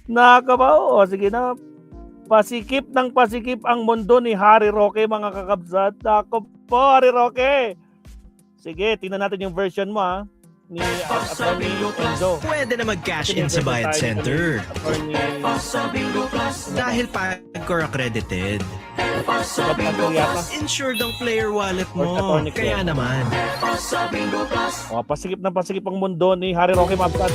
Nakakabaw. O, sige na. Pasikip ng pasikip ang mundo ni Harry Roque, mga kakabsat. Ako po, Harry Roque. Sige, tingnan natin yung version mo, ha. Ni Atty. Enzo. Pwede na mag-cash in sa Bayad Center. Dahil PAGCOR accredited. Insured ang player wallet mo. Kaya naman. O, pasikip ng pasikip ang mundo ni Harry Roque, mabsat.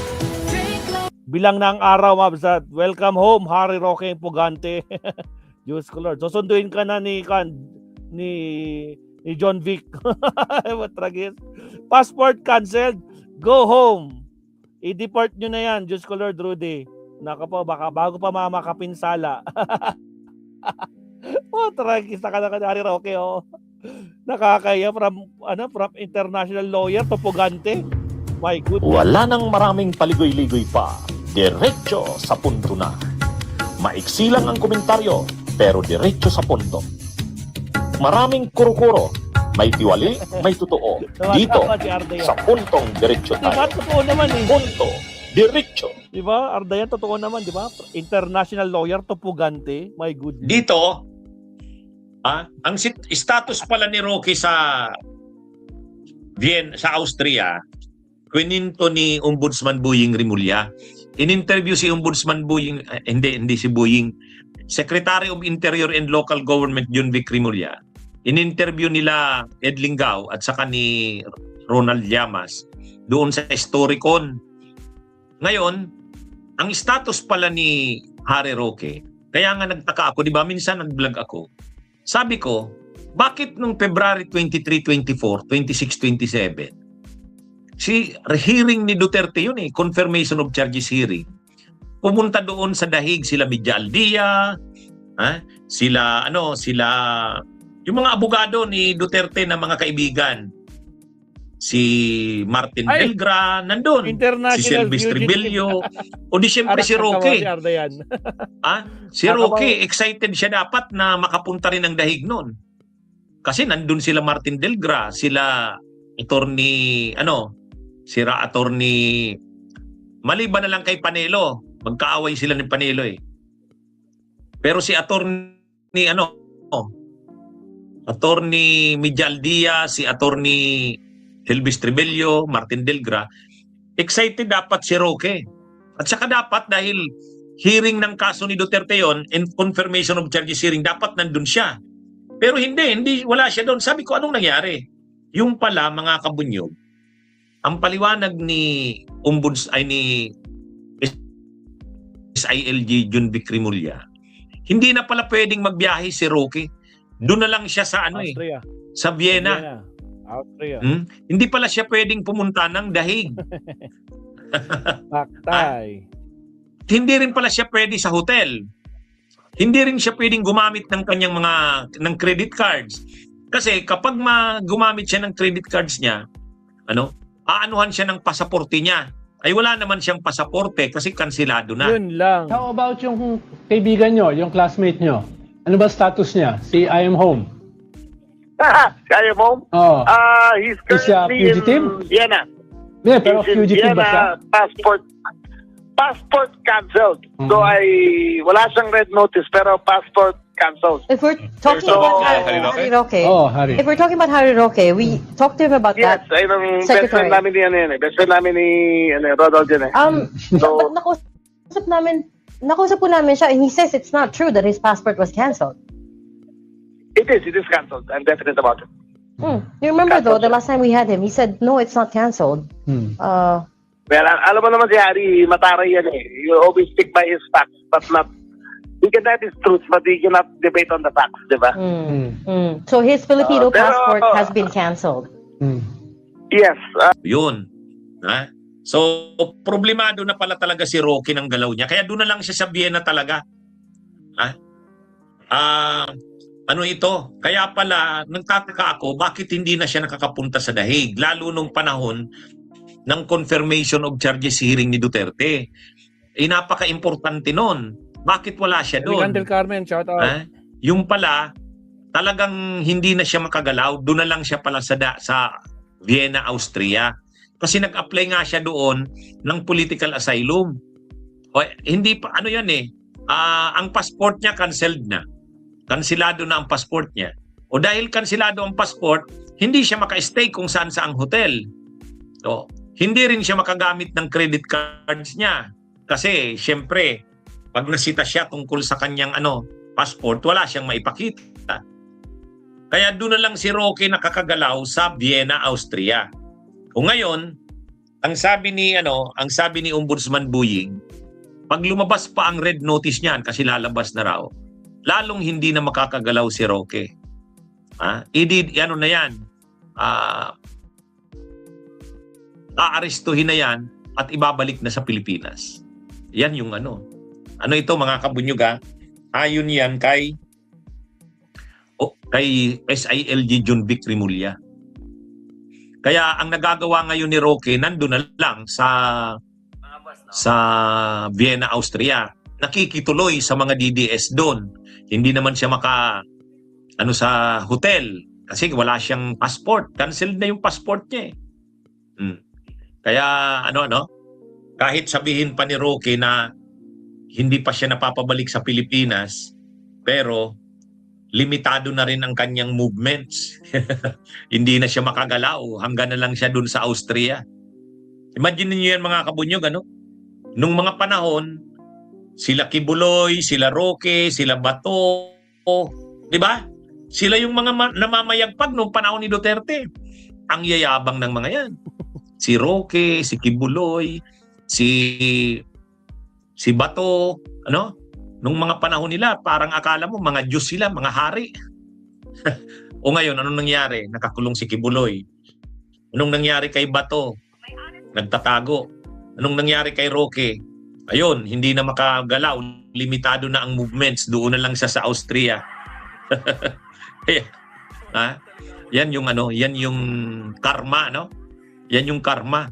Bilang na ang araw, mabsat. Welcome home, Harry Roque Pugante. Diyos ko Lord. Susunduin ka na ni John Vic. What tragis. Passport canceled. Go home. I-deport nyo na yan. Diyos ko Lord, Rudy. Naka po, baka bago pa makapinsala. Oh, tragis na ka na Harry Roque, oh. Nakakaya from international lawyer to Pugante. My goodness. Wala nang maraming paligoy-ligoy pa. Diretso sa punto na. Maiksi lang ang komentaryo, pero diretso sa punto. Maraming kuro-kuro. May tiwali, may totoo. Dito, sa puntong diretso tayo. Diba, totoo naman eh. Punto, diretso. Diba, Ardayan, totoo naman, diba? International lawyer to Pugante. My goodness. Dito, ang status pala ni Roque sa Vienna, sa Austria, kwininto ni Ombudsman Boying Rimulya. In-interview si Ombudsman Boying, hindi si Boying, Secretary of Interior and Local Government John Vic Rimulya. In-interview nila Ed Lingao at saka ni Ronald Llamas doon sa Storicon. Ngayon, ang status pala ni Harry Roque, kaya nga nagtaka ako, di ba minsan nag-vlog ako, sabi ko, bakit nung February 23, 24, 26, 27, si hearing ni Duterte yun confirmation of charges hearing, pumunta doon sa dahig sila Midja Aldia, sila yung mga abogado ni Duterte na mga kaibigan, si Martin Delgra, nandun. Si Silvis Tribilio. O di siyempre si Roque. Si Roque, excited siya dapat na makapunta rin ng dahig noon. Kasi nandun sila Martin Delgra, sila attorney, maliban na lang kay Panelo. Magkaaway sila ni Panelo eh. Pero si attorney, attorney Midjaldia, si attorney Silvis Tribilio, Martin Delgra, excited dapat si Roque. At saka dapat dahil hearing ng kaso ni Duterte yon and confirmation of charges hearing, dapat nandun siya. Pero hindi wala siya doon. Sabi ko, anong nangyari? Yung pala, mga kabunyog, ang paliwanag ni SILG John Vic Rimulya, hindi na pala pwedeng magbiyahe si Roque. Doon na lang siya sa sa Vienna. Austria. Hindi pala siya pwedeng pumunta ng dahig. Hindi rin pala siya pwede sa hotel. Hindi rin siya pwedeng gumamit ng kanyang ng credit cards. Kasi kapag gumamit siya ng credit cards niya, aanuhan siya ng pasaporte niya. Ay wala naman siyang pasaporte kasi kansilado na. Yun lang. How about yung kaibigan nyo, yung classmate nyo? Ano ba status niya? Si I am home. Si I am home? Oh. He's currently fugitive? in Vienna. Yeah, pero he's fugitive ba siya? Passport cancelled. So wala siyang red notice pero passport cancelled. If we're talking about Harry Roque, Harry. If we're talking about Harry Roque, we talked to him about that. Yes, best Secretary. friend namin ni best friend namin ni Rodolfo yan So, nakusap po namin siya and he says it's not true that his passport was cancelled. It is cancelled. I'm definite about it. You remember though, the last time we had him, he said, no, it's not cancelled. Well, alam mo naman si Harry, mataray yan eh. You always stick by his facts, but not, he can have his truth, but he cannot debate on the facts, di ba? So his Filipino passport has been cancelled. Yes. Yun. So, problemado na pala talaga si Roque ng galaw niya. Kaya doon na lang siya sa Vienna talaga. Kaya pala, nagtataka ako, bakit hindi na siya nakakapunta sa dahig? Lalo nung panahon ng confirmation of charges hearing ni Duterte. Napaka-importante nun. Bakit wala siya doon? Candel Carmen, shout out. Yung pala, talagang hindi na siya makagalaw. Doon na lang siya pala sa Vienna, Austria. Kasi nag-apply nga siya doon ng political asylum. O, hindi pa, ano yan eh, ang passport niya canceled na. Kansilado na ang passport niya. O dahil kansilado ang passport, hindi siya maka-stay kung saan saang hotel. O, hindi rin siya makagamit ng credit cards niya. Kasi, syempre, pag nasita siya tungkol sa kanyang passport, wala siyang maipakita. Kaya doon na lang si Roque nakakagalaw sa Vienna, Austria. O ngayon, ang sabi ni Ombudsman Buying, pag lumabas pa ang red notice niyan kasi lalabas na raw, lalong hindi na makakagalaw si Roque. Ano na yan, aarestuhin na yan at ibabalik na sa Pilipinas. Yan yung ano ito mga kabunyog, ayon yan kay SILG Junvic Rimulya. Kaya ang nagagawa ngayon ni Roque nandun na lang sa Vienna, Austria. Nakikituloy sa mga DDS doon. Hindi naman siya sa hotel kasi wala siyang passport. Canceled na yung passport niya eh. Kaya kahit sabihin pa ni Roque na hindi pa siya napapabalik sa Pilipinas, pero limitado na rin ang kanyang movements. Hindi na siya makagalaw. Hanggang na lang siya doon sa Austria. Imagine niyo yan mga kabunyog, nung mga panahon, sila Kibuloy, sila Roque, sila Bato, di ba? Sila yung mga namamayagpag nung panahon ni Duterte. Ang yayabang ng mga yan. Si Roque, si Kibuloy, si Bato, nung mga panahon nila, parang akala mo mga Diyos sila, mga hari. O ngayon, anong nangyari? Nakakulong si Kibuloy. Anong nangyari kay Bato? Nagtatago. Anong nangyari kay Roque? Ayun, hindi na makagalaw. Limitado na ang movements. Doon na lang siya sa Austria. Yan yung yan yung karma, Yan yung karma.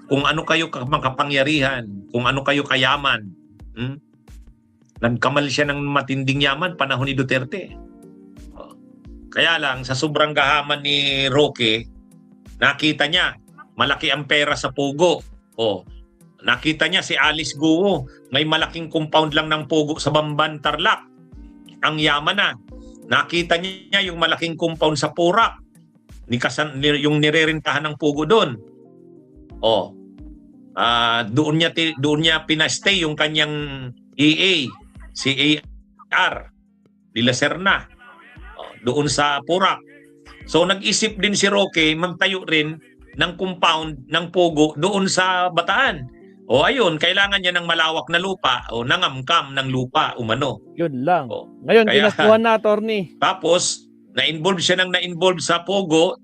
Kung ano kayo makapangyarihan, kung ano kayo kayaman. Nagkamal siya ng matinding yaman panahon ni Duterte. Kaya lang, sa sobrang gahaman ni Roque, nakita niya, malaki ang pera sa Pogo. Nakita niya si Alice Guo, may malaking compound lang ng Pogo sa Bamban, Tarlac. Ang yaman na. Nakita niya yung malaking compound sa Porac, yung nirerentahan ng Pogo doon. Doon niya pinastay yung kanyang EA, si AR, Dila Serna, doon sa Porac. So nag-isip din si Roque magtayo rin ng compound ng Pogo doon sa Bataan. Ayun, kailangan niya ng malawak na lupa o nangamkam ng lupa umano. Yun lang. Ngayon, kinasuhan na, attorney. Tapos, na-involve sa Pogo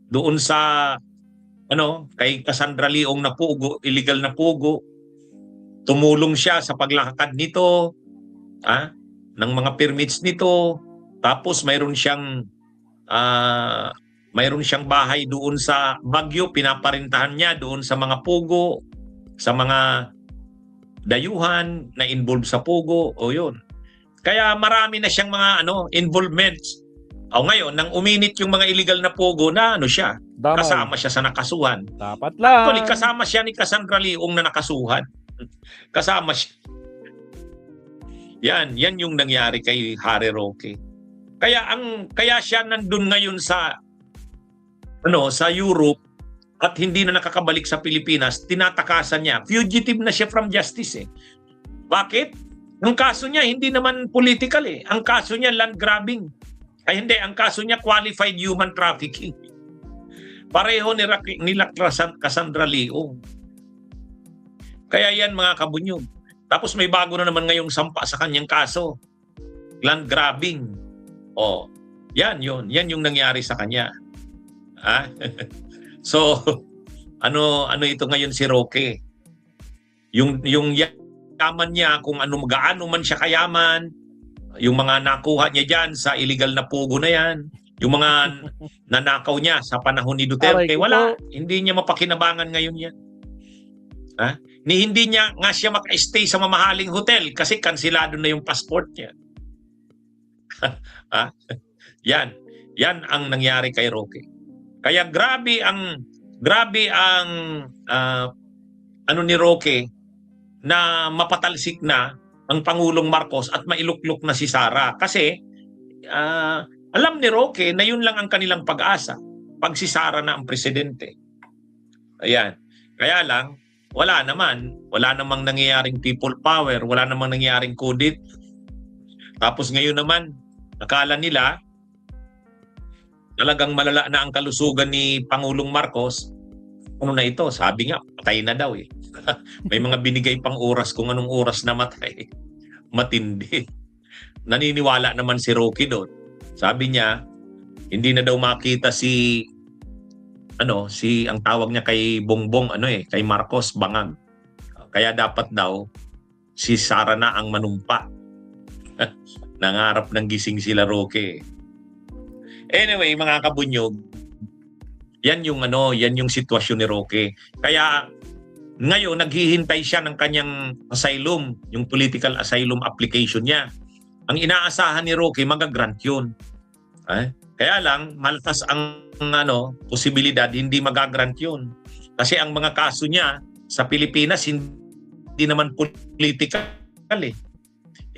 doon sa kay Cassandra Leong na Pogo, illegal na Pogo. Tumulong siya sa paglakad nito, ng mga permits nito. Tapos mayroon siyang bahay doon sa Baguio, pinaparintahan niya doon sa mga Pogo, sa mga dayuhan na involved sa Pogo, yun. Kaya marami na siyang mga involvements. Ngayon, nang uminit yung mga illegal na Pogo na siya, kasama siya sa nakasuhan. Dapat lang. Actually, kasama siya ni Cassandra Leong na nakasuhan. Kasama siya. Yan yung nangyari kay Harry Roque. Kaya siya nandun ngayon sa Europe at hindi na nakakabalik sa Pilipinas, tinatakasan niya. Fugitive na siya from justice eh. Bakit? Ang kaso niya hindi naman political eh. Ang kaso niya land grabbing. Ay hindi, ang kaso niya qualified human trafficking. Pareho nila Cassandra Leong. Kaya yan mga kabunyog. Tapos may bago na naman ngayong sampa sa kanyang kaso. Land grabbing. Yan yun. Yan yung nangyari sa kanya. So, ano ito ngayon si Roque? Yung yaman niya, kung gaano man siya kayaman, yung mga nakuha niya dyan sa illegal na Pogo na yan, yung mga nanakaw niya sa panahon ni Duterte, wala. Hindi niya mapakinabangan ngayon yan. Hindi niya nga siya maka-stay sa mamahaling hotel kasi kansilado na yung passport niya. Yan ang nangyari kay Roque. Kaya grabe ang ni Roque na mapatalsik na ang Pangulong Marcos at mailuklok na si Sara. Kasi alam ni Roque na yun lang ang kanilang pag-asa pag si Sara na ang presidente. Ayan. Kaya lang, wala namang nangyayaring people power, wala namang nangyayaring kudit. Tapos ngayon naman, nakala nila talagang malala na ang kalusugan ni Pangulong Marcos. Ano na ito? Sabi nga, patay na daw eh. May mga binigay pang oras kung anong oras na matay. Matindi. Naniniwala naman si Roque doon. Sabi niya, hindi na daw makita si ang tawag niya kay Bongbong, kay Marcos, bangag. Kaya dapat daw si Sara na ang manumpa. Nangarap ng gising sila Roque. Anyway, mga kabunyog, yan yung sitwasyon ni Roque. Kaya ngayon naghihintay siya ng kanyang asylum, yung political asylum application niya. Ang inaasahan ni Roque, magagrant yun. Kaya lang, malakas ang posibilidad hindi magagrant yun. Kasi ang mga kaso niya sa Pilipinas hindi naman political eh.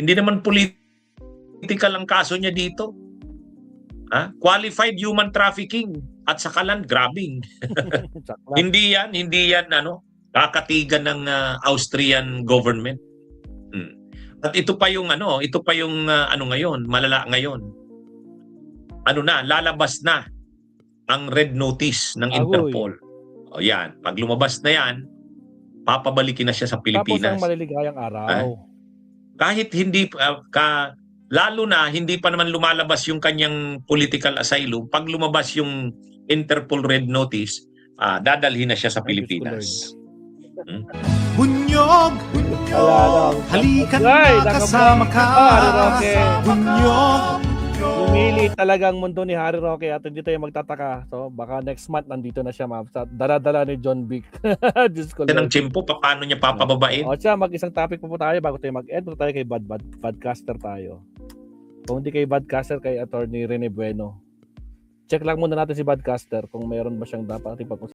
Hindi naman political ang kaso niya dito. Qualified human trafficking at saka land grabbing. Hindi yan kakatigan ng Austrian government. At ito pa yung ngayon, malala ngayon. Lalabas na ang red notice ng Interpol. O yan, pag lumabas na yan, papabalikin na siya sa Pilipinas. Tapos ang maliligayang araw. Kahit hindi lalo na hindi pa naman lumalabas yung kanyang political asylum, pag lumabas yung Interpol red notice, dadalhin na siya sa Pilipinas. Bunyog, halika na kasama ka. Bunyog, Lumili talaga ang mundo ni Harry Roque at hindi tayo magtataka. So baka next month nandito na siya, ma'am. Sa dala-dala ni John Vic. Diyos ko. Yan ang tiyempo, paano niya papababain? O siya, mag-isang topic po tayo bago tayo mag-end. Punta tayo kay Badcaster tayo. Kung hindi kay Badcaster, kay Attorney Rene Bueno. Check lang muna natin si Badcaster kung mayroon ba siyang dapat ipag